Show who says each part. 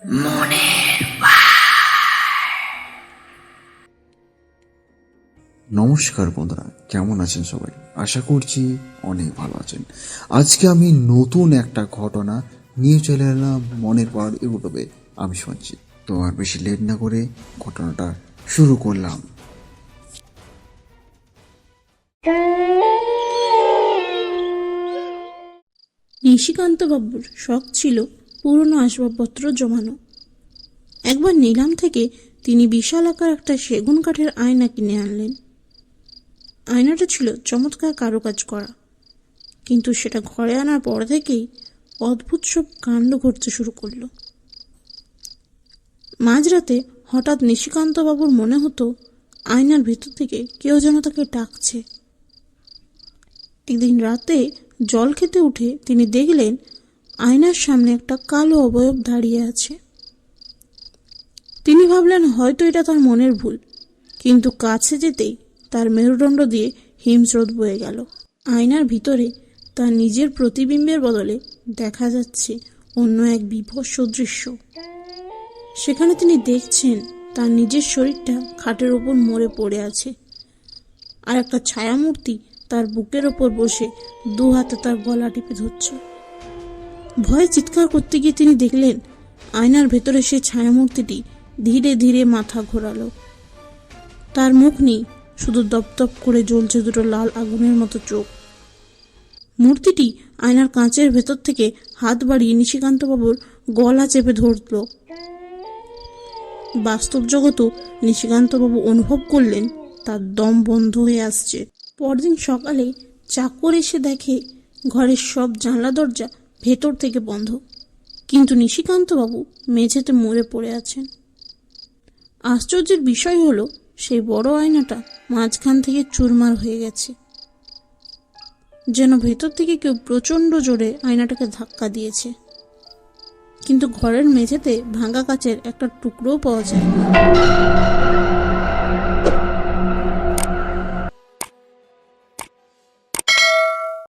Speaker 1: মনের
Speaker 2: নমস্কার বন্ধুরা, কেমন আছেন সবাই? আশা করছি অনেক ভালো আছেন। আজকে আমি নতুন একটা ঘটনা নিয়ে চলে এলাম মনের পাহাড় ইউটিউবে। আমি শুনছি তো আর বেশি লেট না করে ঘটনাটা শুরু করলাম।
Speaker 3: নিশিকান্তবাবুর শখ ছিল পুরনো আসবাবপত্র জমানো। একবার নিলাম থেকে তিনি বিশাল আকার একটা সেগুন কাঠের আয়না কিনে আনলেন। আয়নাটা ছিল চমৎকার কারুকাজ করা, কিন্তু সেটা ঘরে আনার পর থেকেই অদ্ভুত সব কাণ্ড ঘটতে শুরু করলো। মাঝরাতে হঠাৎ নিশিকান্তবাবুর মনে হতো আয়নার ভেতর থেকে কেউ যেন তাকে ডাকছে। একদিন রাতে জল খেতে উঠে তিনি দেখলেন আয়নার সামনে একটা কালো অবয়ব দাঁড়িয়ে আছে। তিনি ভাবলেন হয়তো এটা তার মনের ভুল, কিন্তু কাছে যেতেই তার মেরুদণ্ড দিয়ে হিমস্রোত বয়ে গেল। আয়নার ভিতরে তার নিজের প্রতিবিম্বের বদলে দেখা যাচ্ছে অন্য এক বিভৎস দৃশ্য। সেখানে তিনি দেখছেন তার নিজের শরীরটা খাটের ওপর মরে পড়ে আছে, আর একটা ছায়ামূর্তি তার বুকের ওপর বসে দু হাতে তার গলা টিপে ধরছে। ভয়ে চিৎকার করতে গিয়ে তিনি দেখলেন আয়নার ভেতরে সেই ছায়ামূর্তিটি ধীরে ধীরে মাথা ঘোরালো। তার মুখ নেই, শুধু দপদপ করে জ্বলছে দুটো লাল আগুনের মতো চোখ। মূর্তিটি আয়নার কাঁচের ভেতর থেকে হাত বাড়িয়ে নিশিকান্তবাবুর গলা চেপে ধরল। বাস্তব জগতও নিশিকান্তবাবু অনুভব করলেন তার দম বন্ধ হয়ে আসছে। পরদিন সকালে চাকর এসে দেখে ঘরের সব জানলা দরজা ভেতর থেকে বন্ধ, কিন্তু নিশিকান্তবাবু মেঝেতে মরে পড়ে আছেন। আশ্চর্যের বিষয় হলো সেই বড় আয়নাটা মাঝখান থেকে চুরমার হয়ে গেছে, যেন ভেতর থেকে কেউ প্রচণ্ড জোরে আয়নাটাকে ধাক্কা দিয়েছে। কিন্তু ঘরের মেঝেতে ভাঙা কাচের একটা টুকরোও পাওয়া যায় না।